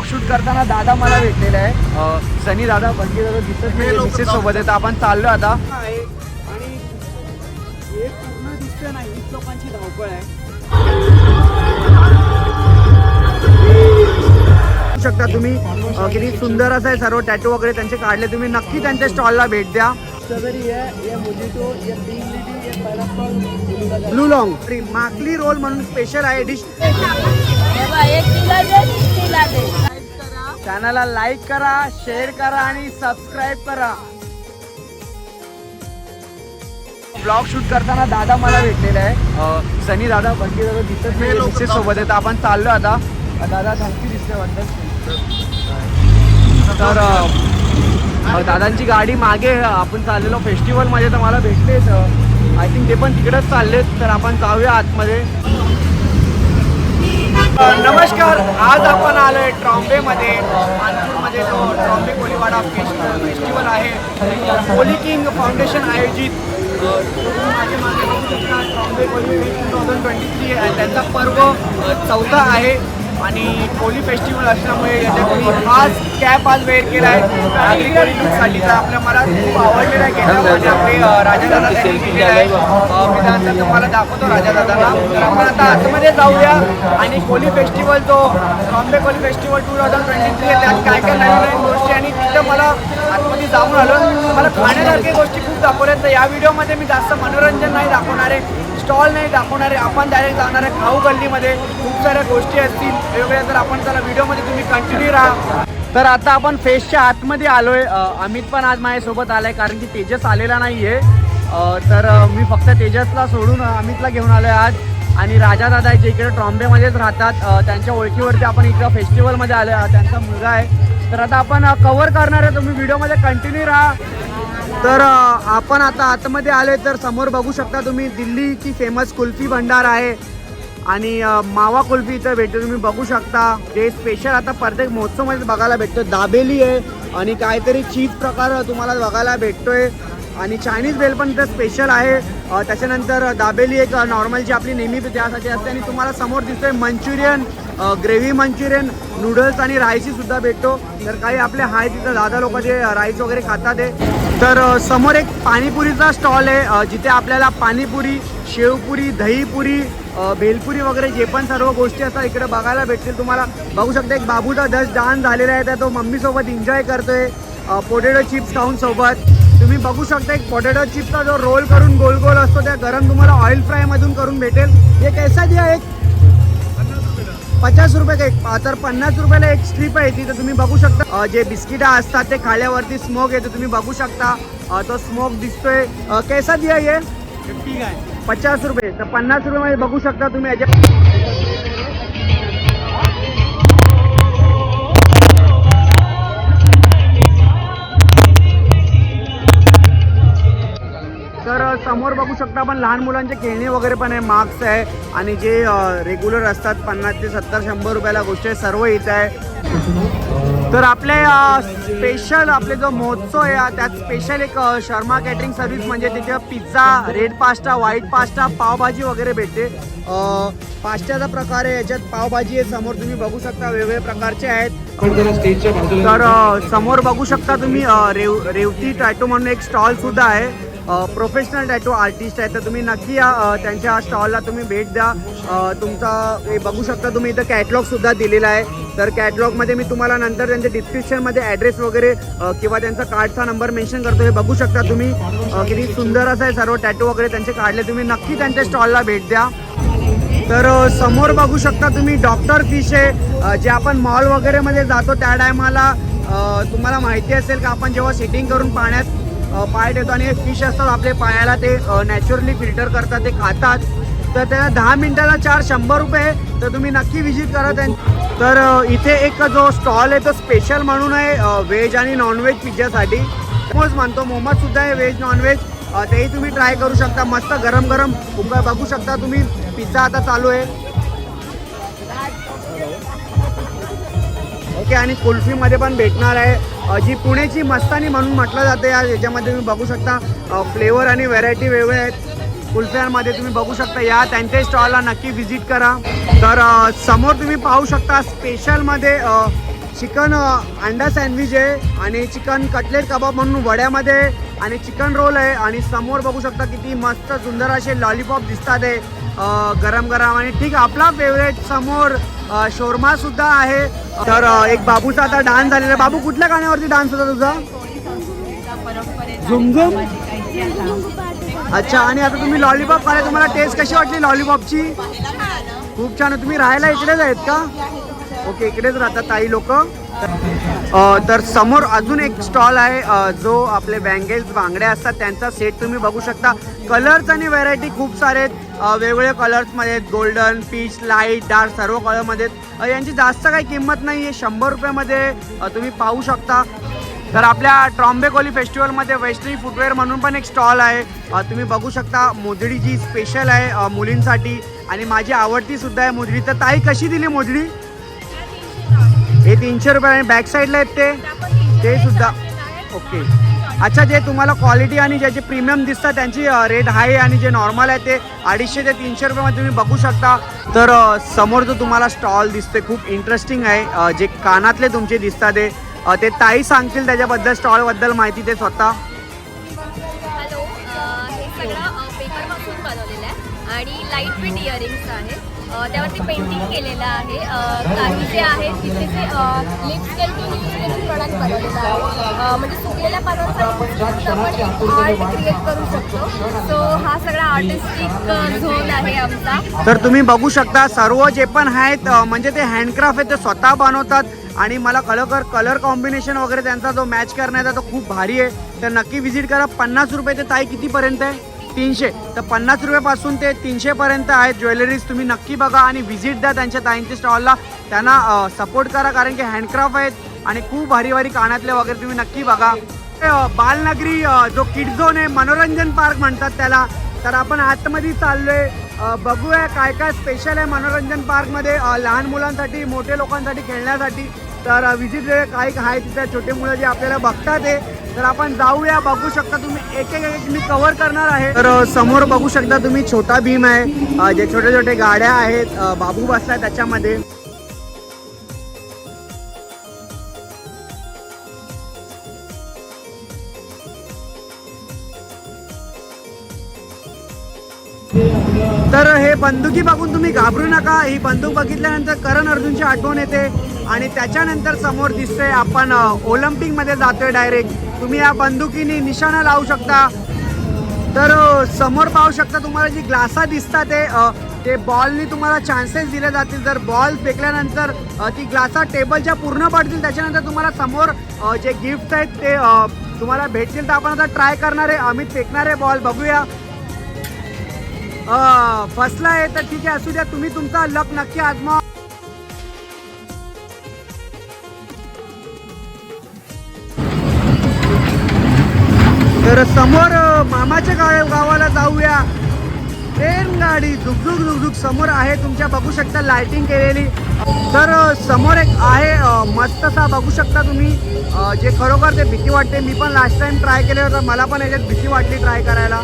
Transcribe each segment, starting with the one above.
Blog shoot करताना दादा मला भेटलेला आहे, सनी दादा बंकी दादा दिसत नाही, मिसेस सोबत आहे. तर आपण चाललो आता आणि हे पूर्ण दिसतं नाही, 20 लोकांची धावपळ आहे. शकता तुम्ही किती सुंदर असं आहे सर्व टॅटू वगैरे त्यांचे काढले. तुम्ही नक्की त्यांच्या स्टॉलला भेट द्या. ब्लू लॉंग माकली रोल म्हणून स्पेशल आहे डिश. चॅनलला लाईक करा, शेअर करा आणि सबस्क्राईब करा. ब्लॉग शूट करताना दादा मला भेटलेला आहे, सनी दादा बंकी दादा दिसत नाही, मिसेस सोबत आहे. तर आपण चाललो आता. दादा थँक्यू दिसते वाटतं. तर दादांची गाडी मागे आपण चाललेलो फेस्टिवलमध्ये, तर मला भेटलेच. आय थिंक ते पण तिकडेच चाललेत. तर आपण जाऊया आतमध्ये. नमस्कार, आज आपण आलोय ट्रॉम्बेमध्ये, मानपूरमध्ये जो ट्रॉम्बे कोलीवाडा फेस्टिवल आहे, कोली किंग फाउंडेशन आयोजित. माझे मागे बघू शकता ट्रॉम्बे कोली 2023 आहे. त्यांचा पर्व 14 आहे आणि कोली फेस्टिवल असल्यामुळे याच्यात मी खास कॅप आज वेअर केला आहे नागरिक लुकसाठी. तर आपल्या मला खूप आवडलेला आहे कॅप आणि आपले राजादादा त्यांनी दिलेला आहे. मी त्यानंतर तुम्हाला दाखवतो राजादादाला. तर आपण आता आतमध्ये जाऊया आणि कोली फेस्टिवल जो बॉम्बे कोली फेस्टिवल 2023 आहे त्यात काय काय नवीन नवीन गोष्टी आणि तिथं मला आतमध्ये जाऊन आलो. मला खाण्यासारख्या गोष्टी खूप दाखवल्यात. तर या व्हिडिओमध्ये मी जास्त मनोरंजन नाही दाखवणार आहे, स्टॉल नाही दाखवणार आहे. आपण डायरेक्ट जाणार आहे खाऊ गल्लीमध्ये. खूप साऱ्या गोष्टी असतील वेगवेगळ्या. तर आपण त्याला व्हिडिओमध्ये तुम्ही कंटिन्यू राहा. तर आता आपण फेस्टच्या आतमध्ये आलोय. अमित पण आज माझ्यासोबत आलाय कारण की तेजस आलेला नाहीये. तर मी फक्त तेजसला सोडून अमितला घेऊन आलोय आज. आणि राजादादा जे इकडे ट्रॉम्बेमध्येच राहतात, त्यांच्या ओळखीवरती आपण इकडं फेस्टिवलमध्ये आलो. त्यांचा मुलगा आहे. तर आता आपण कव्हर करणार आहे, तुम्ही व्हिडिओमध्ये कंटिन्यू राहा. तर आपण आता आतमध्ये आले. तर समोर बघू शकता तुम्ही दिल्लीची फेमस कुल्फी भंडार आहे आणि मावा कुल्फी इथं भेटते. तुम्ही बघू शकता जे स्पेशल आता प्रत्येक महोत्सवमध्ये बघायला भेटतो. दाबेली आहे आणि काहीतरी चीज प्रकार तुम्हाला बघायला भेटतोय आणि चायनीज बेल पण इथं स्पेशल आहे. त्याच्यानंतर दाबेली एक नॉर्मल जी आपली नेहमी त्यासाठी असते. आणि तुम्हाला समोर दिसतोय मंचुरियन, ग्रेव्ही मंचुरियन, नूडल्स आणि राईसही सुद्धा भेटतो. तर काही आपले आहे तिथं दादा लोक जे राईस वगैरे खातात आहे. तर समोर एक पाणीपुरीचा स्टॉल आहे जिथे आपल्याला पाणीपुरी, शेवपुरी, दहीपुरी, भेलपुरी वगैरे जे पण सर्व गोष्टी असतात इकडे बघायला भेटतील. तुम्हाला बघू शकता एक बाबूचा जस्ट डान्स झालेला आहे, तर तो मम्मीसोबत एन्जॉय करतोय पोटॅटो चिप्स खाऊन सोबत. तुम्ही बघू शकता एक पोटॅटो चिप्सचा जो रोल करून गोल गोल असतो त्या गरम तुम्हाला ऑइल फ्रायमधून करून भेटेल. हे कैसा दिया एक 50 रुपये का एक. तर 50 रुपयाला एक स्ट्रीप आहे ती. तर तुम्ही बघू शकता जे बिस्किट असतात ते खाल्यावरती स्मोक येतो. तुम्ही बघू शकता तो स्मोक दिसतोय. कैसा दिया ये 50 रुपये. तर 50 रुपयामध्ये बघू शकता तुम्ही याच्या. तर समोर बघू शकता आपण लहान मुलांचे खेळणी वगैरे पण आहे, मार्क्स आहे आणि जे रेग्युलर असतात 50 ते 70 100 रुपयाला गोष्टी आहे सर्व इथं आहे. तर आपले स्पेशल आपले जो महोत्सव आहे त्यात स्पेशल एक शर्मा कॅटरिंग सर्व्हिस म्हणजे तिथे pizza, red pasta, white pasta, pav bhaji वगैरे भेटते. पास्त्याचा प्रकार आहे याच्यात. पावभाजी आहे समोर तुम्ही बघू शकता, वेगवेगळ्या प्रकारचे आहेत. तर समोर बघू शकता तुम्ही रेवती टॅटू म्हणून एक स्टॉल सुद्धा आहे. प्रोफेशनल टॅटू आर्टिस्ट आहे. तर तुम्ही नक्की या त्यांच्या स्टॉलला तुम्ही भेट द्या. तुमचा हे बघू शकता तुम्ही इथं कॅटलॉग सुद्धा दिलेला आहे. तर कॅटलॉगमध्ये मी तुम्हाला नंतर त्यांच्या डिस्क्रिप्शनमध्ये ॲड्रेस वगैरे किंवा त्यांचा कार्डचा नंबर मेन्शन करतो. हे बघू शकता तुम्ही किती सुंदर असं आहे सर्व टॅटू वगैरे त्यांचे काढले. तुम्ही नक्की त्यांच्या स्टॉलला भेट द्या. तर समोर बघू शकता तुम्ही डॉक्टर फिश आहे. जे आपण मॉल वगैरेमध्ये जातो त्या टायमाला तुम्हाला माहिती असेल का आपण जेव्हा सेटिंग करून पाण्यात पाय ठेवतो आणि फिश असतात आपले पायाला, ते नॅचरली फिल्टर करतात, ते खातात. तर त्याला 10 मिनिटाला 100 रुपये. तर तुम्ही नक्की व्हिजिट करा तर इथे एक जो स्टॉल आहे तो स्पेशल म्हणून आहे व्हेज आणि नॉनव्हेज पिझ्झासाठी. मोमोज म्हणतो, मोमोज सुद्धा आहे व्हेज नॉनव्हेज. तेही तुम्ही ट्राय करू शकता. मस्त गरम गरम बघू शकता तुम्ही. पिझ्झा आता चालू आहे. ओके. आणि कुल्फीमध्ये पण भेटणार आहे जी पुणेची मस्तानी म्हणून म्हटलं जाते. याच्यामध्ये तुम्ही बघू शकता फ्लेवर आणि व्हेरायटी वेगळे आहेत कुल्फ्यांमध्ये. तुम्ही बघू शकता या त्यांच्या स्टॉलला नक्की व्हिजिट करा. तर समोर तुम्ही पाहू शकता स्पेशलमध्ये चिकन अंडा सँडविच आहे आणि चिकन कटलेट कबाब म्हणून वड्यामध्ये आणि चिकन रोल आहे आणि समोर बघू शकता किती मस्त सुंदर असे लॉलीपॉप दिसतात आहे गरम गरम. आणि ठीक आपला फेवरेट समोर शोरमा सुद्धा आहे. तर एक बाबूचा आता डान्स झालेला. बाबू कुठल्या गाण्यावरती डान्स होता तुझा? झुमझुम. अच्छा. आणि आता तुम्ही लॉलीपॉप खाल्ले, तुम्हाला टेस्ट कशी वाटली लॉलीपॉपची? खूप छान. तुम्ही राहायला इकडेच आहेत का? ओके, इकडेच राहतात ताई लोक. तर समोर अजून एक स्टॉल आहे जो आपले बँगल्स बांगड्या असतात त्यांचा सेट तुम्ही बघू शकता. कलर्स आणि व्हेरायटी खूप सारे आहेत. वेगवेगळ्या कलर्समध्ये आहेत. गोल्डन, पीच, लाईट, डार्क सर्व कलरमध्ये आहेत. यांची जास्त काही किंमत नाही आहे. 100 रुपयामध्ये तुम्ही पाहू शकता. तर आपल्या ट्रॉम्बे कोली फेस्टिवलमध्ये वेस्टर्न फुटवेअर म्हणून पण एक स्टॉल आहे. तुम्ही बघू शकता. मोजडी जी स्पेशल आहे मुलींसाठी आणि माझी आवडती सुद्धा आहे मोजडी. तर ताई कशी दिली मोजडी? हे 300 रुपये. आणि बॅक साईडला आहेत ते सुद्धा. ओके. अच्छा. जे तुम्हाला क्वालिटी आणि ज्याचे प्रीमियम दिसतात त्यांची रेट हाय आणि जे नॉर्मल आहे ते 250 ते 300 रुपयामध्ये तुम्ही बघू शकता. तर समोर जो तुम्हाला स्टॉल दिसते खूप इंटरेस्टिंग आहे. जे कानातले तुमचे दिसतात ते ताई सांगतील त्याच्याबद्दल, स्टॉलबद्दल माहिती ते स्वतः. हॅलो. हे सगळं पेपरपासून बनवलेलं आहे आणि लाईट वेट इयरिंग्स आहे. त्यावरती पेंटिंग केलेलं आहे. काही जे आहे तिथे जे लिप स्केल्पिंग प्रॉडक्ट बनवलेलं आहे. म्हणजे सुकलेल्या पानांपासून आपण एक आर्ट क्रिएट करू शकतो. सो हा सगळा आर्टिस्टिक झोन आहे आमचा. तर तुम्ही बघू शकता सर्व जे पण आहेत म्हणजे ते हँडक्राफ्ट आहे ते स्वतः बनवतात. आणि मला खरोखर कलर कॉम्बिनेशन वगैरे त्यांचा जो मॅच करण्याचा तो खूप भारी आहे. तर नक्की व्हिजिट करा. 50 रुपये ते ताई कितीपर्यंत आहे? 300. तर 50 रुपयापासून ते 300 पर्यंत आहेत ज्वेलरीज. तुम्ही नक्की बघा आणि व्हिजिट द्या त्यांच्या ताईंच्या स्टॉलला. त्यांना सपोर्ट करा कारण की हँडक्राफ्ट आहेत आणि खूप भारी भारी कानातले वगैरे तुम्ही नक्की बघा. बालनगरी जो किड झोन आहे, मनोरंजन पार्क म्हणतात त्याला. तर आपण आतमध्ये चाललोय. बघूया काय काय स्पेशल आहे मनोरंजन पार्कमध्ये लहान मुलांसाठी, मोठे लोकांसाठी खेळण्यासाठी. तर व्हिजिट काही आहे तिथे छोटे मुलं जे आपल्याला बघतात तर आपण जाऊया. बघू शकता तुम्ही एक एक मी कव्हर करणार आहे. तर समोर बघू शकता तुम्ही छोटा भीम आहे. जे छोटे छोटे गाड्या आहेत. बाबू बसलाय त्याच्यामध्ये. तर हे बंदुकी बघून तुम्ही घाबरू नका. ही बंदूक बघितल्यानंतर करण अर्जुनची आठवण येते. आणि त्याच्यानंतर समोर दिसतंय आपण ऑलिम्पिकमध्ये जातोय डायरेक्ट. तुम्ही या बंदुकीने निशाणा लावू शकता. तर समोर पाहू शकता तुम्हाला जी ग्लासा दिसतात ते बॉलनी तुम्हाला चान्सेस दिले जातील. जर बॉल फेकल्यानंतर ती ग्लासा टेबलच्या पूर्ण पडतील. त्याच्यानंतर तुम्हाला समोर जे गिफ्ट आहेत ते तुम्हाला भेटतील. तर आपण आता ट्राय करणार आहे. अमित फेकणार आहे बॉल. बघूया. फसला आहे तर ठीक आहे, असू द्या. तुम्ही तुमचा लक नक्की आजमा. तर समोर मामाच्या गावाला जाऊया. ट्रेन गाडी झुकझुक झुकझुक समोर आहे तुमच्या. बघू शकता लाइटिंग केलेली. तर समोर एक आहे मस्तसा बघू शकता तुम्ही. जे खरोखर ते भीती वाटते. मी पण लास्ट टाइम ट्राय केलं होतं. मला पण याच्यात भीती वाटली ट्राय करायला.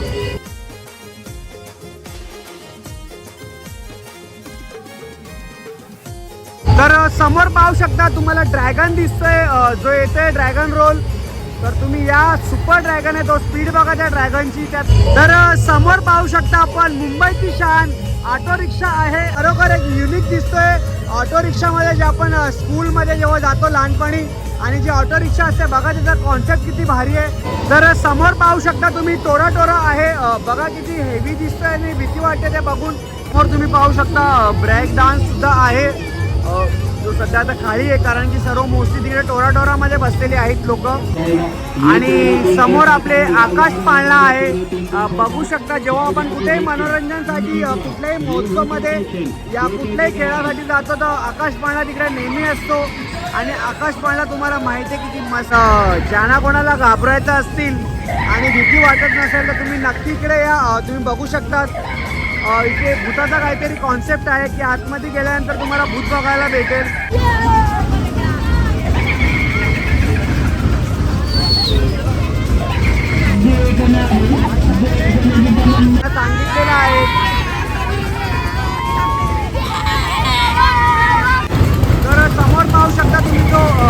तर समोर पाहू शकता तुम्हाला ड्रॅगन दिसतोय जो येतोय ड्रॅगन रोल. तर तुम्ही या सुपर ड्रॅगन आहे तो स्पीड बघा त्या ड्रॅगनची त्यात. तर समोर पाहू शकता आपण मुंबईची शान ऑटो रिक्षा आहे. खरोखर एक युनिक दिसतोय. ऑटो रिक्षामध्ये जे आपण स्कूलमध्ये जेव्हा जातो लहानपणी आणि जी ऑटो रिक्षा असते बघा त्याचा कॉन्सेप्ट किती भारी आहे. तर समोर पाहू शकता तुम्ही टोरा टोरा आहे. बघा किती हेवी दिसतोय आणि भीती वाटते ते बघून. समोर तुम्ही पाहू शकता ब्रेक डान्स सुद्धा आहे जो सध्या आता खाली आहे कारण की सर्व मोस्टली तिकडे टोरा टोरामध्ये बसलेले आहेत लोक. आणि समोर आपले आकाश पाळणा आहे. बघू शकता जेव्हा आपण कुठेही मनोरंजनासाठी कुठल्याही महोत्सवमध्ये या कुठल्याही खेळासाठी जातो तर आकाश पाळणा तिकडे नेहमी असतो. आणि आकाश पाळणा तुम्हाला माहिती आहे किती मस्त. ज्यांना कोणाला घाबरायचं असतील आणि भीती वाटत नसेल तर तुम्ही नक्की इकडे या. तुम्ही बघू शकतात इथे भूताचा काहीतरी कॉन्सेप्ट आहे की आतमध्ये गेल्यानंतर तुम्हाला भूत बघायला भेटेल. सांगितलेलं आहे. तर समोर पाहू शकता तुम्ही जो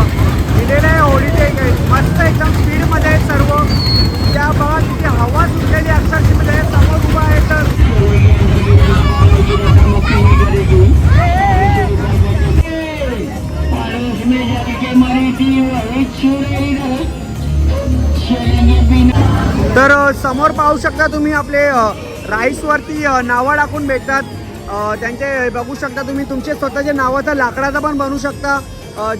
तर समोर पाहू शकता तुम्ही आपले राईसवरती नावं टाकून भेटतात. त्यांचे बघू शकता तुम्ही तुमचे स्वतःचे नावाचा लाकडाचा पण बनवू शकता.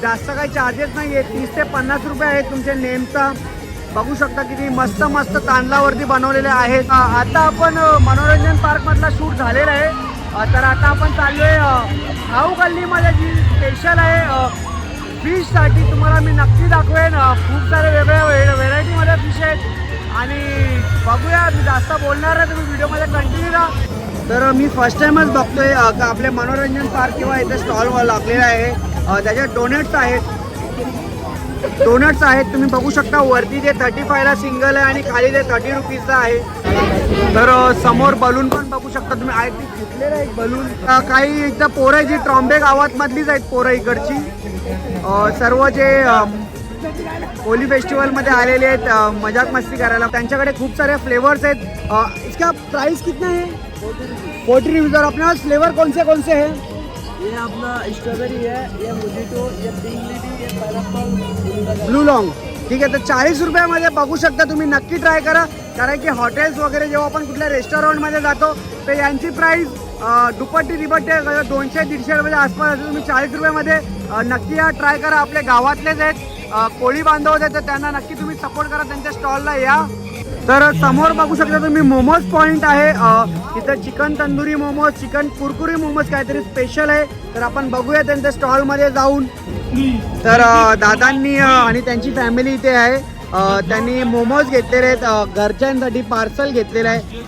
जास्त काही चार्जेस नाही आहेत, 30 ते 50 रुपये आहेत तुमच्या नेमचा. बघू शकता किती मस्त मस्त तांदळावरती बनवलेले आहेत. आता आपण मनोरंजन पार्कमधला शूट झालेला आहे. तर आता आपण चाललोय खाऊ गल्लीमध्ये जी स्पेशल आहे फिशसाठी. तुम्हाला मी नक्की दाखवेन. खूप सारे वेगवेगळ्या व्हेरायटीमध्ये फिश आहेत आणि बघूया. मी जास्त बोलणार आहे, तुम्ही व्हिडिओमध्ये कंटिन्यू राहा. तर मी फर्स्ट टाइमच बघतोय का आपले मनोरंजन पार्क किंवा इथे स्टॉल लागलेला आहे. त्याच्यात डोनट्स आहेत तुम्ही बघू शकता. वरती जे 35ला सिंगल आहे आणि खाली ते 30 रुपीजला आहे. तर समोर बलून पण बघू शकता तुम्ही. आहे ती फुटलेलं आहे बलून. काही इथं पोरं जी ट्रॉम्बे गावात मधलीच आहेत पोरं इकडची. सर्व जे होली फेस्टिवलमध्ये आलेले आहेत मजाक मस्ती करायला. त्यांच्याकडे खूप सारे फ्लेवर्स आहेत. इसका प्राइस कितना है? 40 रुपीज. और अपने पास फ्लेवर कौन से हैं? ये अपना स्ट्रॉबेरी है, ये मोजिटो, ये पिंक लेडी, ये पाइनएप्पल, ब्लू लॉन्ग. ठीक आहे. तर 40 रुपयामध्ये बघू शकता तुम्ही. नक्की ट्राय करा. कारण की हॉटेल्स वगैरे जेव्हा आपण कुठल्या रेस्टॉरंटमध्ये जातो तर यांची प्राईस दुपट्टी तिपट्टी 200-150 रुपयाच्या आसपास असते. तुम्ही 40 रुपयामध्ये नक्की या ट्राय करा. आपले गावातलेच आहेत, कोळी बांधव आहेत, तर त्यांना नक्की तुम्ही सपोर्ट करा. त्यांच्या स्टॉलला या. तर समोर बघू शकता तुम्ही मोमोज पॉईंट आहे. तिथं चिकन तंदुरी मोमोज, चिकन कुरकुरी मोमोज काहीतरी स्पेशल आहे. तर आपण बघूया त्यांच्या स्टॉलमध्ये जाऊन. तर दादांनी आणि त्यांची फॅमिली इथे आहे. त्यांनी मोमोज घेतलेले आहेत, घरच्यांसाठी पार्सल घेतलेलं आहे.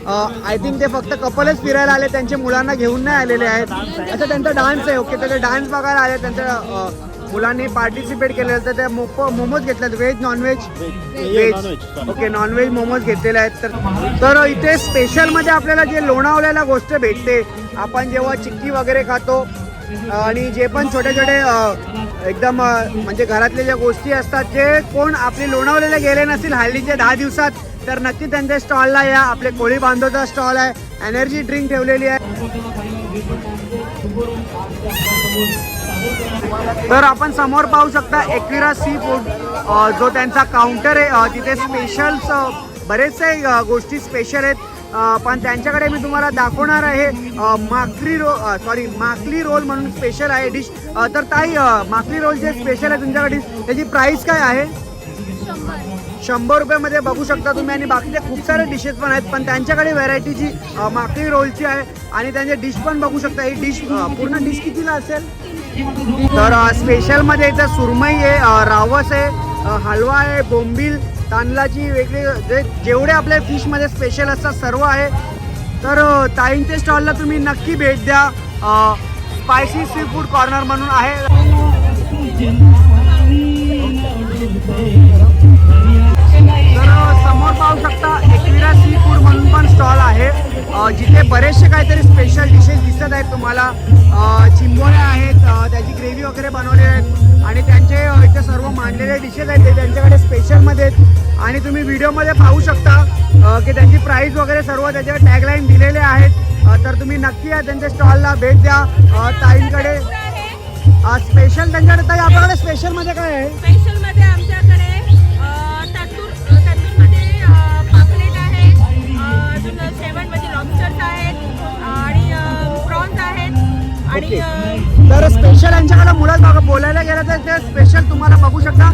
आय थिंक ते फक्त कपलच फिरायला आले, त्यांच्या मुलांना घेऊन नाही आलेले आहेत. अच्छा, त्यांचा डान्स आहे. ओके, त्याचा डान्स बघायला आले. त्यांच्या मुलांनी पार्टिसिपेट केलेलं. तर त्या मोमोज घेतलेत. Veg nonveg? Veg. Okay, nonveg momos घेतलेले आहेत. तर इथे स्पेशलमध्ये आपल्याला जे लोणावळ्याला गोष्ट भेटते, आपण जेव्हा चिक्की वगैरे खातो आणि जे पण छोटे छोटे एकदम म्हणजे घरातल्या ज्या गोष्टी असतात, जे कोण आपले लोणावळ्याला गेले नसतील हल्लीच्या 10 दिवसात, तर नक्की त्यांच्या स्टॉलला या. आपले कोळी बांधवचा स्टॉल आहे. एनर्जी ड्रिंक ठेवलेली आहे. तर आपण समोर पाहू शकता एक्विरा सी फूड, जो त्यांचा काउंटर आहे. तिथे स्पेशल्स बरेचसे गोष्टी स्पेशल आहेत. पण त्यांच्याकडे मी तुम्हाला दाखवणार आहे माकली रोल म्हणून स्पेशल आहे डिश. तर ताई, माकली रोल जे स्पेशल आहे तुमच्याकडे, त्याची प्राइस काय आहे? 100 रुपयामध्ये बघू शकता तुम्ही. आणि बाकीचे खूप सारे डिशेस पण आहेत, पण त्यांच्याकडे व्हेरायटीची माकली रोलची आहे. आणि त्यांचे डिश पण बघू शकता. ही डिश पूर्ण डिश कितीला असेल? तर स्पेशलमध्ये इथं सुरमई आहे, रावस आहे, हलवा आहे, बोंबील, तांदळाची वेगळी जेवढे आपल्या फिशमध्ये स्पेशल असतात सर्व आहे. तर ताईंच्या स्टॉलला तुम्ही नक्की भेट द्या. स्पायसी सी फूड कॉर्नर म्हणून आहे. तर समोर पाहू शकता एक्विरा सी फूड म्हणून पण स्टॉल आहे, जिथे बरेचसे काहीतरी स्पेशल डिशेस दिसत आहेत तुम्हाला. चिंबोऱ्या आहेत, त्याची ग्रेव्ही वगैरे बनवलेले आहेत. आणि त्यांचे इथे सर्व मांडलेले डिशेस आहेत, ते त्यांच्याकडे स्पेशलमध्ये आहेत. आणि तुम्ही व्हिडिओमध्ये पाहू शकता की त्यांची प्राईस वगैरे सर्व त्याच्यावर टॅगलाईन दिलेले आहेत. तर तुम्ही नक्की या त्यांच्या स्टॉलला भेट द्या. ताईंकडे स्पेशल त्यांच्याकडे. ताई, आपल्याकडे स्पेशलमध्ये काय आहे? स्पेशलमध्ये आमच्याकडे तंदूरमध्ये पापलेट आहे, अजून शेवणमध्ये लॉबस्टर्स आहेत आणि प्रॉन्स आहेत. आणि तर स्पेशल यांच्याकडे मुळात बघा बोलायला गेलं तर ते स्पेशल तुम्हाला बघू शकता.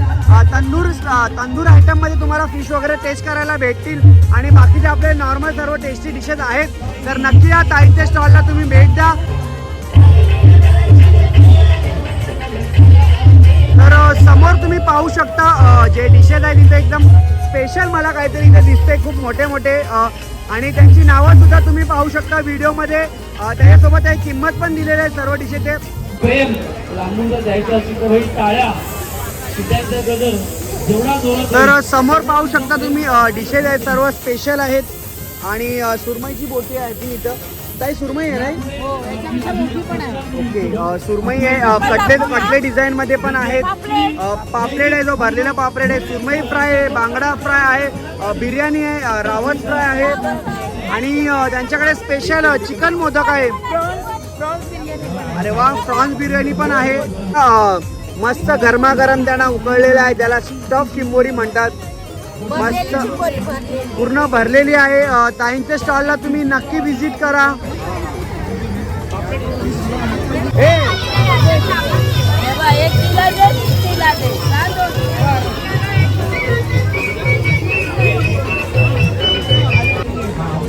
तंदूर आयटममध्ये तुम्हाला फिश वगैरे टेस्ट करायला भेटतील. आणि बाकीचे आपले नॉर्मल सर्व टेस्टी डिशेस आहेत. तर नक्की या ताईंच्या स्टॉलला तुम्ही भेट द्या. तर समोर तुम्ही पाहू शकता जे डिशेस आहेत तिथे एकदम स्पेशल मला काहीतरी इथे दिसते, खूप मोठे मोठे. आणि त्यांची नावं सुद्धा तुम्ही पाहू शकता व्हिडिओमध्ये. त्याच्यासोबत एक किंमत पण दिलेली आहे सर्व डिशेचे. प्रेम लांबून जर जायचं असेल तर भाई टाळ्या विद्यार्थ्या गदर जेवढा जोरात. तर समोर पाहू शकता तुम्ही डिशेस आहेत, सर्व स्पेशल आहेत. आणि सुरमईची बोटी आहे ती इथं. ताई, सुरमई आहे नाही? ओके, सुरमई आहे. कटले डिझाईनमध्ये पण आहेत. पापलेट आहे, जो भरलेला पापलेट आहे. सुरमई फ्राय आहे, बांगडा फ्राय आहे, बिर्याणी आहे, रावस फ्राय आहे. आणि त्यांच्याकडे स्पेशल चिकन मोदक आहे. अरे वा, प्रॉन्स बिर्याणी पण आहे. मस्त गरमागरम त्यांना उकळलेलं आहे, त्याला स्टफ चिंबोरी म्हणतात. मस्त पूर्ण भरलेली आहे. ताईंच्या स्टॉलला तुम्ही नक्की व्हिजिट करा.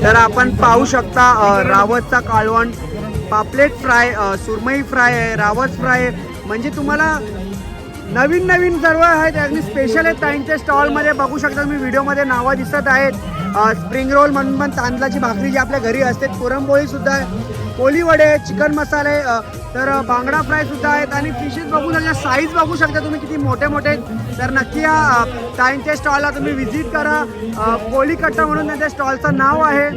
तर आपण पाहू शकता रावसचा कालवण, पापलेट फ्राय, सुरमई फ्राय आहे, रावस फ्राय आहे. म्हणजे तुम्हाला नवीन नवीन सर्व आहेत. अगदी स्पेशल आहेत ताईंच्या स्टॉलमध्ये. बघू शकता तुम्ही व्हिडिओमध्ये नावं दिसत आहेत. स्प्रिंग रोल म्हणून पण तांदळाची भाकरी जी आपल्या घरी असते, पुरणपोळीसुद्धा आहे, कोली वडे, चिकन मसाले, तर बांगडा फ्रायसुद्धा आहेत. आणि फिशेस बघू शकता, साईज बघू शकता तुम्ही किती मोठे मोठे आहेत. तर नक्की या ताईंच्या स्टॉलला तुम्ही व्हिजिट करा. कोली कट्टा म्हणून त्यांच्या स्टॉलचं नाव आहे.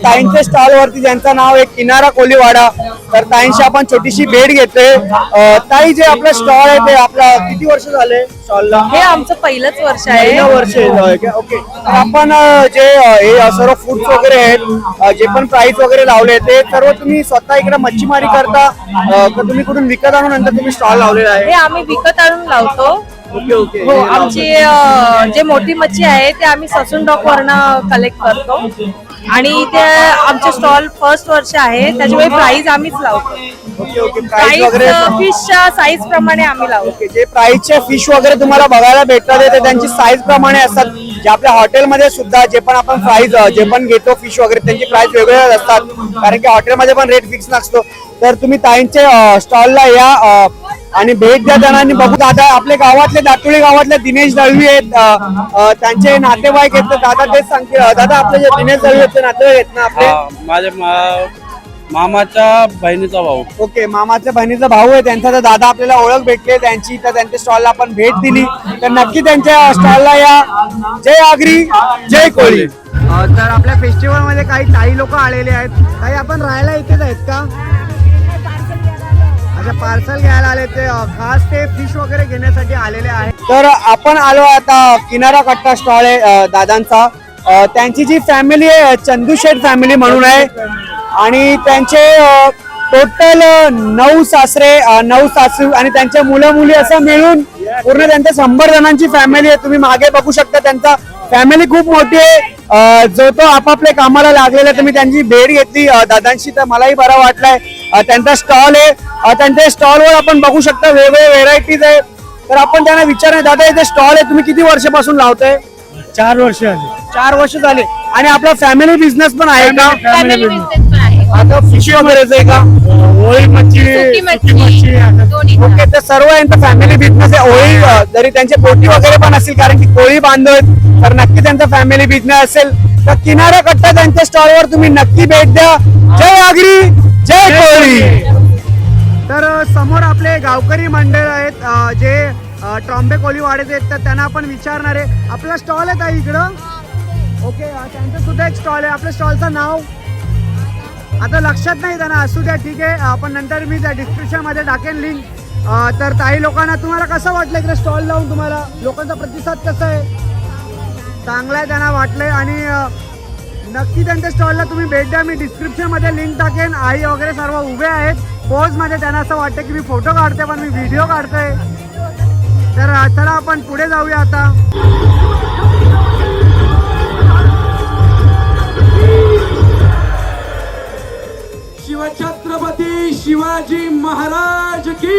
ताईंच्या स्टॉलवरती ज्यांचं नाव आहे किनारा कोलीवाडा, तर ताईंशी आपण छोटीशी भेट घेतोय. ताई, जे आपलं स्टॉल आहे ते आपला किती वर्ष झाले स्टॉलला? हे आमचं पहिलंच वर्ष आहे. पहिलं वर्ष आहे. ओके. तर आपण जे हे सर्व फूड्स वगैरे आहेत, जे पण प्राइस वगैरे लावले ते सर्व तुम्ही स्वतः इकडे मच्छीमारी करता का तुम्ही कुठून विकत आणून नंतर तुम्ही स्टॉल लावलेला आहे? हे आम्ही विकत आणून लावतो. Okay okay. हो, आमची जे मोठी मच्छी आहे ते आम्ही ससून डॉक वरनं कलेक्ट करतो आणि ते आमचे स्टॉल फर्स्ट वर्ष आहे, त्याच्यामुळे प्राइस आम्हीच लावतो. Okay okay. प्राइस प्राइस वगैरे फिशच्या साईज प्रमाणे आम्ही लावतो. ओके. जे प्राइसचे फिश वगैरे तुम्हाला बघायला भेटतात ते त्यांची साईज प्रमाणे असतात. जे आपल्या हॉटेलमध्ये सुद्धा जे पण आपण प्राइस जे पण घेतो फिश वगैरे त्यांची प्राइस वेगवेगळ्या असतात, कारण की हॉटेलमध्ये पण रेट फिक्स नसतो. तर तुम्ही ताईंचे स्टॉलला या आणि भेट द्या त्यांना. आणि बघू दादा, आपल्या गावातले दातुळे गावातले दिनेश दळवी आहेत, त्यांचे नातेवाईक आहेत. दादा तेच सांगतील. दादा, आपले जे दिनेश दळवी आहेत ते नातेवाईक आहेत ना आपले? माझ्या मामाच्या बहिणीचा भाऊ. ओके. मामाच्या बहिणीचा भाऊ आहे त्यांचा. तर दादा आपल्याला ओळख भेटली त्यांची, तर त्यांच्या स्टॉलला आपण भेट दिली. तर नक्की त्यांच्या स्टॉलला या. जय आगरी, जय कोळी. तर आपल्या फेस्टिवल मध्ये काही लोक आलेले आहेत. काही आपण राहायला इथेच आहेत का? अच्छा, पार्सल घ्यायला आले ते, खास ते फिश वगैरे घेण्यासाठी आलेले आहेत. तर आपण आलो आता किनारा कट्टा स्टॉल आहे दादांचा. त्यांची जी फॅमिली आहे चंदू शेठ फॅमिली म्हणून आहे आणि त्यांचे टोटल 9 सासरे 9 सासू आणि त्यांचे मुलं मुली असं मिळून पूर्ण त्यांच्या 100 जणांची फॅमिली आहे. तुम्ही मागे बघू शकता त्यांचा फॅमिली खूप मोठी आहे. जो तो आपापल्या कामाला लागलेला. तुम्ही त्यांची भेट घेतली दादांशी, तर मलाही बरं वाटलंय. त्यांचा स्टॉल आहे, त्यांच्या स्टॉलवर आपण बघू शकता वेगवेगळे व्हेरायटीज आहे. तर आपण त्यांना विचारणार, दादा इथे स्टॉल आहे, तुम्ही किती वर्षापासून लावताय? 4 वर्ष झाली. 4 वर्ष झाले. आणि आपला फॅमिली बिझनेस पण आहे का? फॅमिली बिझनेस पण आहे. आता फिश वगैरेच आहे का? होळी मच्छी, सुकी सुकी मच्छी, मच्छी आता. दोन्ही पण. ओके. तर सर्व यांचा फॅमिली बिझनेस आहे. होळी जरी त्यांचे पोटी वगैरे पण असेल, कारण की कोळी बांधव आहेत, तर नक्की त्यांचा फॅमिली बिझनेस असेल. तर किनारा कट्टा त्यांच्या स्टॉलवर तुम्ही नक्की भेट द्या. जय आगरी, जय कोळी. तर समोर आपले गावकरी मंडळ आहेत जे ट्रॉम्बे कोलीवाड्याचे आहेत. तर त्यांना आपण विचारणार आहे. आपला स्टॉल आहे का इकडं? ओके. त्यांचं सुद्धा एक स्टॉल आहे. आपल्या स्टॉलचं नाव आता लक्षात नाही त्यांना, असू द्या, ठीक आहे. आपण नंतर मी त्या डिस्क्रिप्शनमध्ये टाकेन लिंक. तर काही लोकांना तुम्हाला कसं वाटलं इकडे स्टॉल लावून? तुम्हाला लोकांचा प्रतिसाद कसा आहे? चांगला आहे त्यांना वाटलंय. आणि नक्की त्यांच्या स्टॉलला तुम्ही भेट द्या. मी डिस्क्रिप्शनमध्ये लिंक टाकेन. आई वगैरे सर्व उभे आहेत पोजमध्ये. त्यांना असं वाटतं की मी फोटो काढते पण मी व्हिडिओ काढतोय. तर चला आपण पुढे जाऊया आता. शिवछत्रपती शिवाजी महाराज की